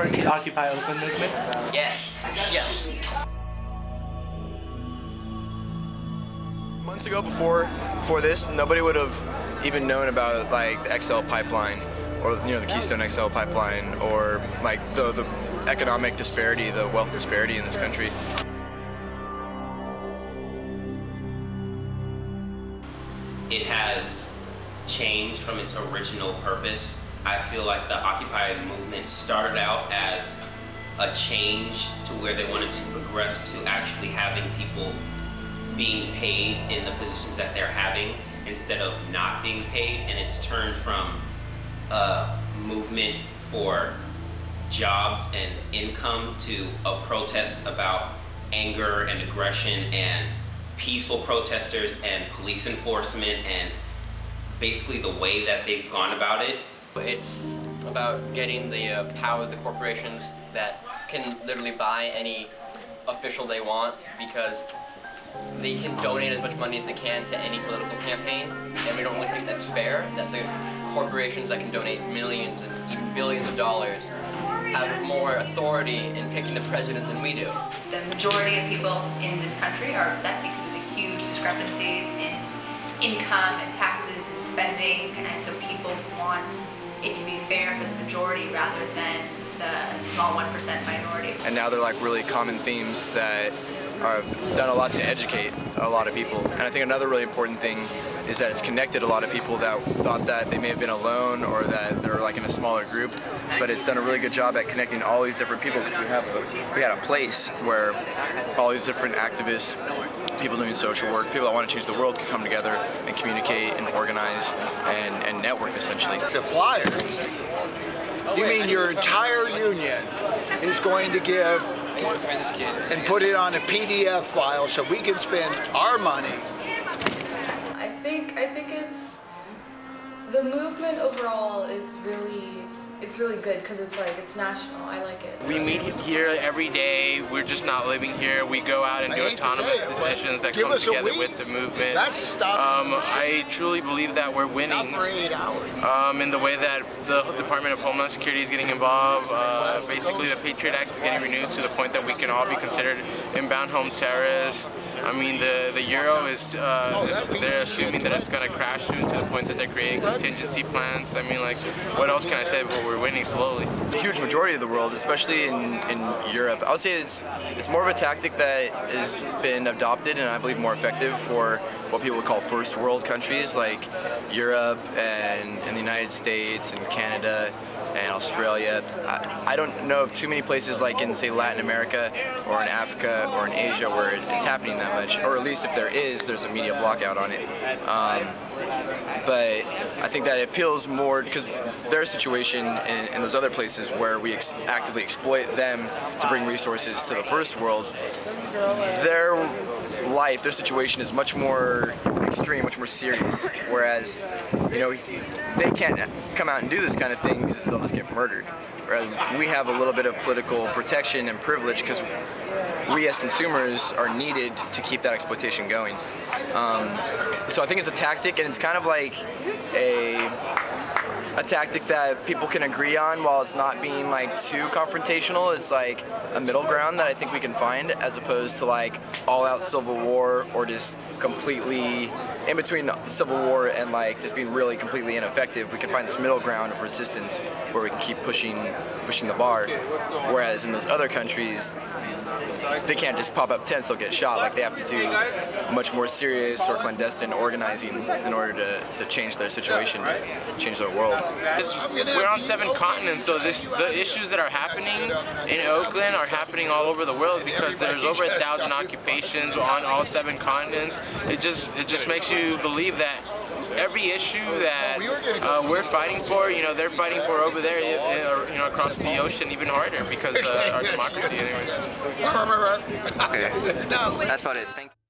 important, the Occupy Oakland movement? Yes. Yes. Months ago, before this, nobody would have even known about like the XL pipeline, or the Keystone XL pipeline, or like the economic disparity, the wealth disparity in this country. It has changed from its original purpose. I feel like the Occupy movement started out as a change to where they wanted to progress to actually having people being paid in the positions that they're having instead of not being paid, and it's turned from a movement for jobs and income to a protest about anger and aggression and peaceful protesters and police enforcement, and basically the way that they've gone about it. It's about getting the power of the corporations that can literally buy any official they want, because they can donate as much money as they can to any political campaign, and we don't really think that's fair. That the corporations that can donate millions and even billions of dollars have more authority in picking the president than we do. The majority of people in this country are upset because of the huge discrepancies in income and taxes and spending, and so people want it to be fair for the majority rather than the small 1% minority. And now they're like really common themes that are done a lot to educate a lot of people. And I think another really important thing is that it's connected a lot of people that thought that they may have been alone or that they're like in a smaller group, but it's done a really good job at connecting all these different people, because we had a place where all these different activists, people doing social work, people that want to change the world could come together and communicate and organize and network essentially. Suppliers? You mean your entire union is going to give and put it on a PDF file so we can spend our money? I think it's, the movement overall is really good, because it's national. I like it. We meet here every day. We're just not living here. We go out and do autonomous decisions that come together with the movement. I truly believe that we're winning in the way that the Department of Homeland Security is getting involved. Basically, the Patriot Act is getting renewed to the point that we can all be considered inbound home terrorists. I mean, the euro they're assuming that it's going to crash soon, to the point that they're creating contingency plans. I mean, like, what else can I say, but we're winning slowly. The huge majority of the world, especially in Europe, I would say it's more of a tactic that has been adopted and I believe more effective for what people would call first world countries like Europe and the United States and Canada and Australia. I don't know of too many places like in, say, Latin America or in Africa or in Asia where it's happening that much, or at least if there is, there's a media blockout on it. But I think that it appeals more because their situation in those other places where we actively exploit them to bring resources to the first world, their life, their situation is much more extreme, much more serious, whereas, they can't come out and do this kind of thing because they'll just get murdered. Whereas we have a little bit of political protection and privilege because we as consumers are needed to keep that exploitation going. So I think it's a tactic, and it's kind of like a tactic that people can agree on while it's not being like too confrontational. It's like a middle ground that I think we can find, as opposed to like all-out civil war or just completely in between civil war and like just being really completely ineffective. We can find this middle ground of resistance where we can keep pushing the bar. Whereas in those other countries, they can't just pop up tents, they'll get shot. Like, they have to do much more serious or clandestine organizing in order to change their situation, to change their world. We're on 7 continents, so the issues that are happening in Oakland are happening all over the world because there's over 1,000 occupations on all 7 continents. It just makes you believe that every issue that we're fighting for, they're fighting for over there, across the ocean, even harder because our democracy, anyways. Okay, that's about it. Thank you.